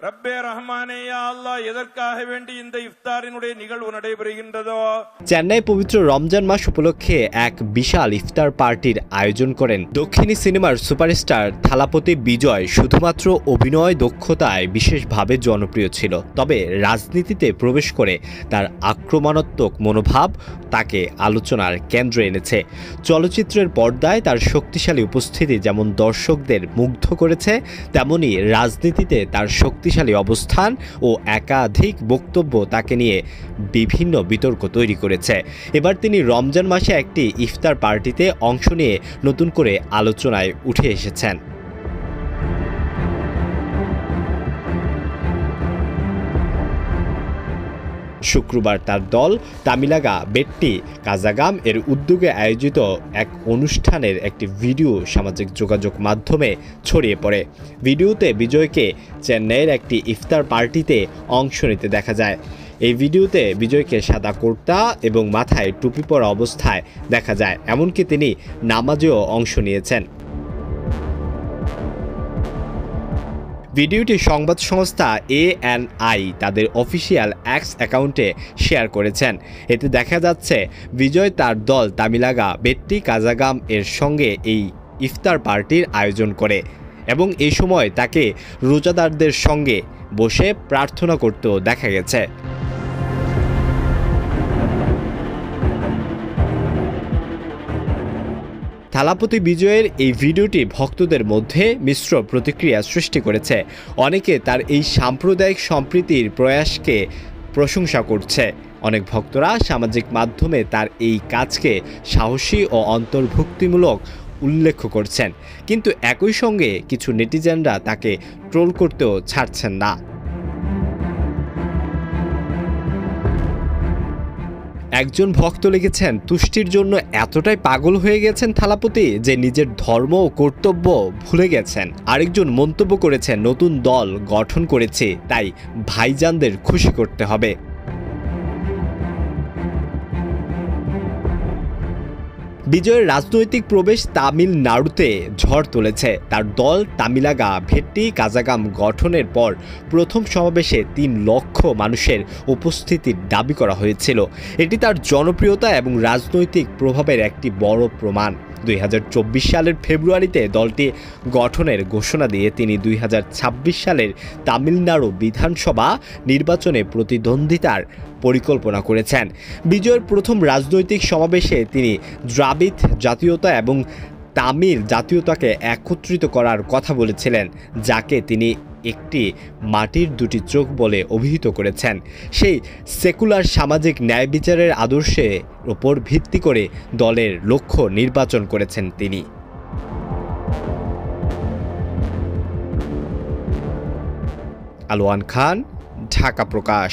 ரப்பே ரஹ்மானே யா আল্লাহ எதற்காக வேண்டி இந்த ইফতারিனுடைய নিகழ்வு நடைபெறுகின்றதோ। চেন্নাই পবিত্র রমজান মাস উপলক্ষে এক বিশাল ইফতার পার্টির আয়োজন করেন দক্ষিণী সিনেমার সুপারস্টার থালাপতি বিজয়। শুধুমাত্র অভিনয় দক্ষতায় বিশেষভাবে জনপ্রিয় ছিল, তবে রাজনীতিতে প্রবেশ করে তার আক্রমণাত্মক মনোভাব তাকে আলোচনার কেন্দ্রে এনেছে। চলচ্চিত্রের পর্দায় তার শক্তিশালী উপস্থিতি যেমন দর্শকদের মুগ্ধ করেছে, তেমনি রাজনীতিতে তার শক্তিশালী অবস্থান ও একাধিক বক্তব্য তাকে নিয়ে বিভিন্ন বিতর্ক তৈরি করেছে। এবার তিনি রমজান মাসে একটি ইফতার পার্টিতে অংশ নিয়ে নতুন করে আলোচনায় উঠে এসেছেন। শুক্রবার তার দল তামিলাগা বেট্টি কাজাগাম এর উদ্যোগে আয়োজিত এক অনুষ্ঠানের একটি ভিডিও সামাজিক যোগাযোগ মাধ্যমে ছড়িয়ে পড়ে। ভিডিওতে বিজয়কে চেন্নাইয়ের একটি ইফতার পার্টিতে অংশ নিতে দেখা যায়। এই ভিডিওতে বিজয়কে সাদা কুর্তা এবং মাথায় টুপি পরা অবস্থায় দেখা যায়, এমনকি তিনি নামাজেও অংশ নিয়েছেন। ভিডিওটি সংবাদ সংস্থা ANI তাদের অফিসিয়াল এক্স অ্যাকাউন্টে শেয়ার করেছেন। এতে দেখা যাচ্ছে বিজয় তার দল তামিলাগা বেট্টি কাজাগাম এর সঙ্গে এই ইফতার পার্টির আয়োজন করে এবং এই সময় তাকে রোজাদারদের সঙ্গে বসে প্রার্থনা করতেও দেখা গেছে। থালাপতি বিজয়ের এই ভিডিওটি ভক্তদের মধ্যে মিশ্র প্রতিক্রিয়া সৃষ্টি করেছে। অনেকে তার এই সাম্প্রদায়িক সম্প্রীতির প্রয়াসকে প্রশংসা করছে। অনেক ভক্তরা সামাজিক মাধ্যমে তার এই কাজকে সাহসী ও অন্তর্ভুক্তিমূলক উল্লেখ করছেন, কিন্তু একই সঙ্গে কিছু নেটিজেনরা তাকে ট্রোল করতেও ছাড়ছেন না। একজন ভক্ত লিখেছেন, তুষ্টির জন্য এতটাই পাগল হয়ে গেছেন থালাপতি যে নিজের ধর্ম ও কর্তব্য ভুলে গেছেন। আরেকজন মন্তব্য করেছেন, নতুন দল গঠন করেছে, তাই ভাইজানদের খুশি করতে হবে। বিজয়ের রাজনৈতিক প্রবেশ তামিলনাড়ুতে ঝড় তুলেছে। তার দল তামিলাগা ভেট্টি কাজাগাম গঠনের পর প্রথম সমাবেশে 3 লক্ষ মানুষের উপস্থিতির দাবি করা হয়েছিল। এটি তার জনপ্রিয়তা এবং রাজনৈতিক প্রভাবের একটি বড় প্রমাণ। 2024 সালের ফেব্রুয়ারিতে দলটি গঠনের ঘোষণা দিয়ে তিনি 2026 সালের তামিলনাড়ু বিধানসভা নির্বাচনে প্রতিদ্বন্দ্বিতার পরিকল্পনা করেছেন। বিজয়ের প্রথম রাজনৈতিক সমাবেশে তিনি দ্রাবিড় জাতীয়তা এবং তামিল জাতীয়তাকে একত্রিত করার কথা বলেছিলেন, যাকে তিনি একটি মাটির 2টি চোখ বলে অভিহিত করেছেন। সেই সেকুলার সামাজিক ন্যায় বিচারের আদর্শের উপর ভিত্তি করে দলের লক্ষ্য নির্বাচন করেছেন তিনি। আলোয়ান খান, ঢাকা প্রকাশ।